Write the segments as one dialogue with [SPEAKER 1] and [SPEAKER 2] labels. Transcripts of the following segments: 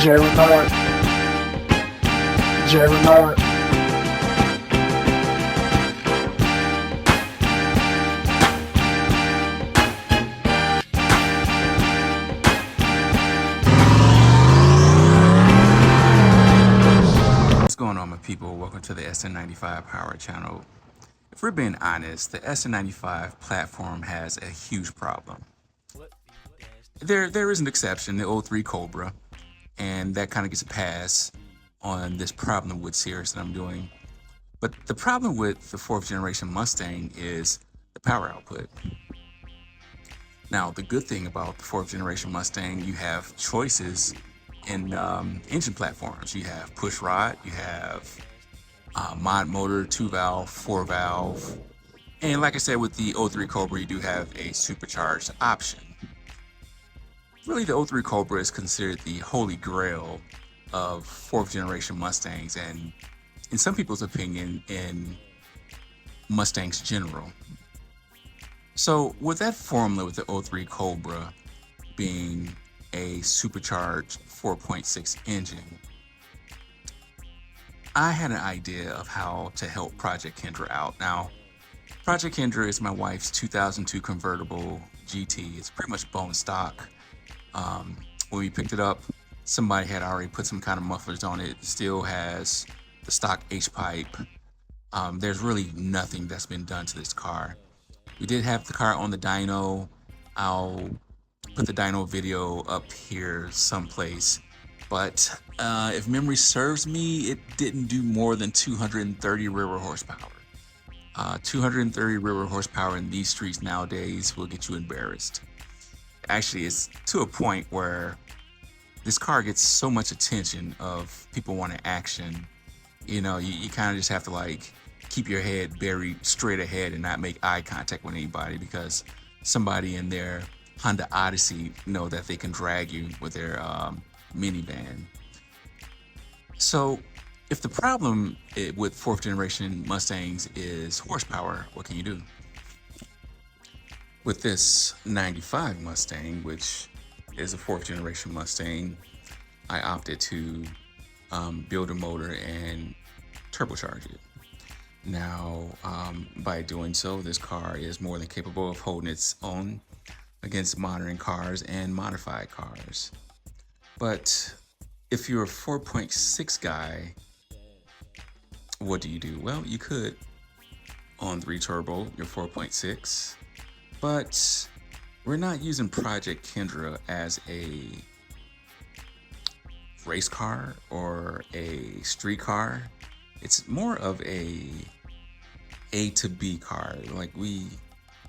[SPEAKER 1] Jerry Nord. Jerry Nord.
[SPEAKER 2] What's going on, my people? Welcome to the SN95 Power channel. If we're being honest, the SN95 platform has a huge problem. There is an exception, the 03 Cobra, and that kind of gets a pass on this problem with series that I'm doing. But the problem with the 4th generation Mustang is the power output. Now, the good thing about the 4th generation Mustang, you have choices in engine platforms. You have push rod, you have mod motor, 2-valve, 4-valve, and like I said, with the 03 Cobra, you do have a supercharged option. Really, the 03 Cobra is considered the holy grail of 4th generation Mustangs, and in some people's opinion, in Mustangs general. So with that formula, with the 03 Cobra being a supercharged 4.6 engine, I had an idea of how to help Project Kendra out. Now, Project Kendra is my wife's 2002 convertible GT. It's pretty much bone stock. When we picked it up, somebody had already put some kind of mufflers on it. It still has the stock H-pipe. There's really nothing that's been done to this car. We did have the car on the dyno. I'll put the dyno video up here someplace. But if memory serves me, it didn't do more than 230 rear horsepower. 230 rear horsepower in these streets nowadays will get you embarrassed. Actually, it's to a point where this car gets so much attention of people wanting action. You know, you kind of just have to like keep your head buried straight ahead and not make eye contact with anybody, because somebody in their Honda Odyssey know that they can drag you with their minivan. So if the problem with 4th generation Mustangs is horsepower, what can you do? With this 95 Mustang, which is a 4th generation Mustang, I opted to build a motor and turbocharge it. Now, by doing so, this car is more than capable of holding its own against modern cars and modified cars. But if you're a 4.6 guy, what do you do? Well, you could on 3 turbo, your 4.6, but we're not using Project Kendra as a race car or a street car. It's more of a to B car.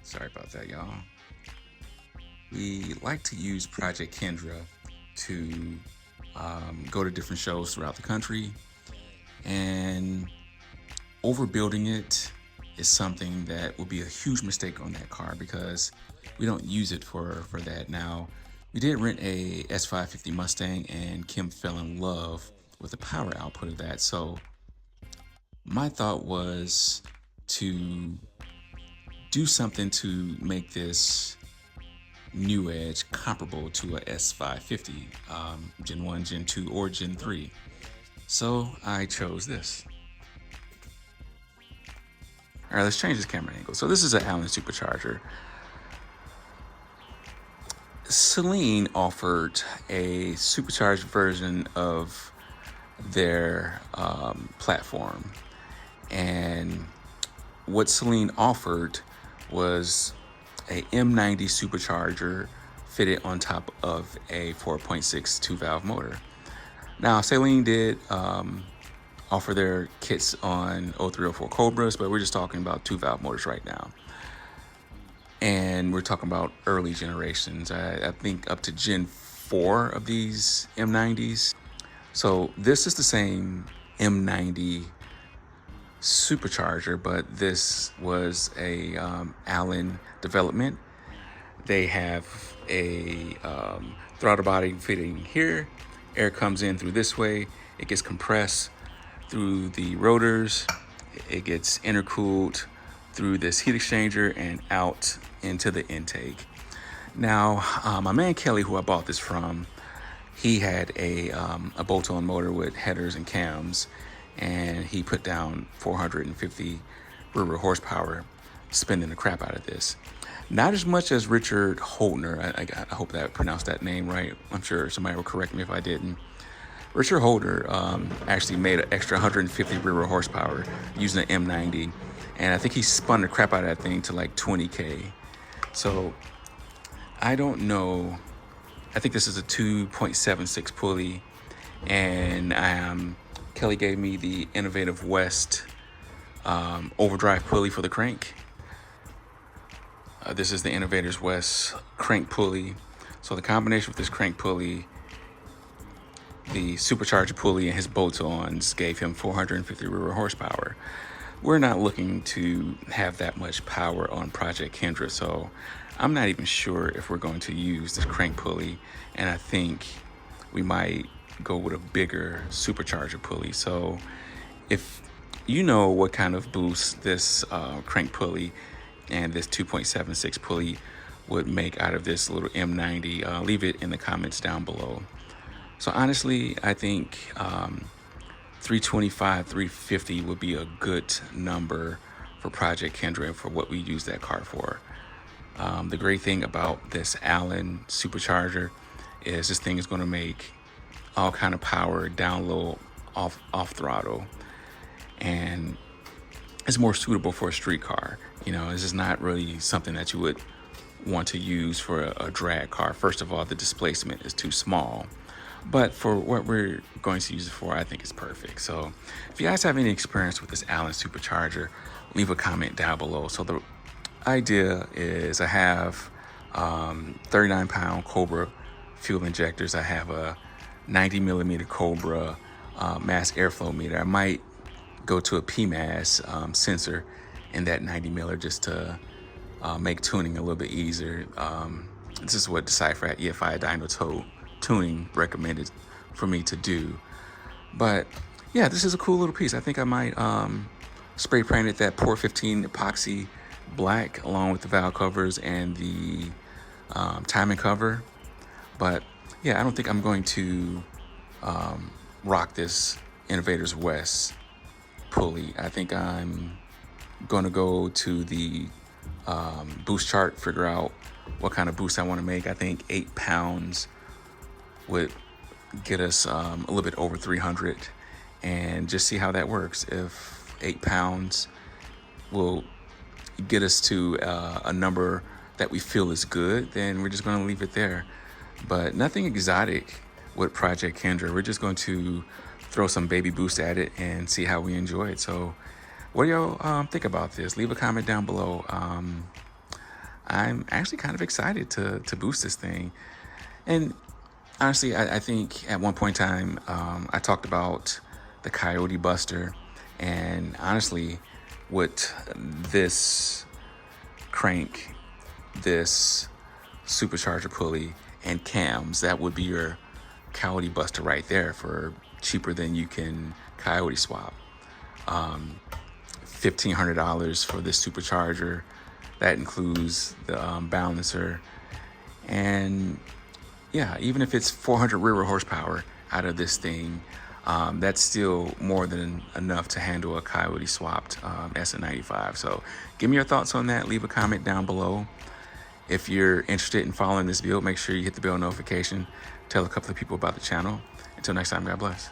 [SPEAKER 2] Sorry about that, y'all. We like to use Project Kendra to go to different shows throughout the country, and overbuilding it is something that will be a huge mistake on that car, because we don't use it for that. Now, we did rent a S550 Mustang, and Kim fell in love with the power output of that. So my thought was to do something to make this new Edge comparable to a S550, Gen 1, Gen 2, or Gen 3. So I chose this. All right, let's change this camera angle. So this is an Allen supercharger. Celine offered a supercharged version of their platform, and what Celine offered was a M90 supercharger fitted on top of a 4.6 2-valve motor. Now, Celine did offer their kits on 0304 Cobras, but we're just talking about 2-valve motors right now. And we're talking about early generations. I think up to Gen 4 of these M90s. So this is the same M90 supercharger, but this was a Allen development. They have a throttle body fitting here. Air comes in through this way. It gets compressed through the rotors. It gets intercooled through this heat exchanger and out into the intake. Now, my man Kelly, who I bought this from, he had a bolt-on motor with headers and cams, and he put down 450 rear horsepower, spinning the crap out of this. Not as much as Richard Holdner. I hope that I pronounced that name right. I'm sure somebody will correct me if I didn't. Richard Holder actually made an extra 150 rear horsepower using an M90, and I think he spun the crap out of that thing to like 20K. So I don't know. I think this is a 2.76 pulley, and Kelly gave me the Innovative West overdrive pulley for the crank. This is the Innovative West crank pulley. So the combination with this crank pulley, the supercharger pulley, and his bolt-ons gave him 450 rear horsepower. We're not looking to have that much power on Project Kendra, so I'm not even sure if we're going to use this crank pulley, and I think we might go with a bigger supercharger pulley. So if you know what kind of boost this crank pulley and this 2.76 pulley would make out of this little M90, leave it in the comments down below. So honestly, I think 325, 350 would be a good number for Project Kendra and for what we use that car for. The great thing about this Allen supercharger is this thing is going to make all kind of power down low, off throttle, and it's more suitable for a street car. You know, this is not really something that you would want to use for a drag car. First of all, the displacement is too small. But for what we're going to use it for, I think it's perfect. So if you guys have any experience with this Allen supercharger, leave a comment down below. So the idea is I have 39-pound Cobra fuel injectors. I have a 90mm Cobra mass airflow meter. I might go to a PMAS sensor in that 90mm just to make tuning a little bit easier. This is what Decipher at EFI Dyno Tow Tuning recommended for me to do. But yeah, this is a cool little piece. I think I might spray painted that Port 15 epoxy black along with the valve covers and the timing cover. But yeah, I don't think I'm going to rock this Innovators West pulley. I think I'm going to go to the boost chart, figure out what kind of boost I want to make. I think 8 pounds would get us a little bit over 300, and just see how that works. If 8 pounds will get us to a number that we feel is good, then we're just going to leave it there. But nothing exotic with Project Kendra. We're just going to throw some baby boost at it and see how we enjoy it. So what do y'all think about this? Leave a comment down below. I'm actually kind of excited to boost this thing. And honestly, I think at one point in time, I talked about the Coyote Buster, and honestly, with this crank, this supercharger pulley, and cams, that would be your Coyote Buster right there for cheaper than you can Coyote swap. $1,500 for this supercharger. That includes the balancer, and yeah, even if it's 400 rear horsepower out of this thing, that's still more than enough to handle a Coyote swapped SN95. So give me your thoughts on that. Leave a comment down below. If you're interested in following this build, make sure you hit the bell notification. Tell a couple of people about the channel. Until next time, God bless.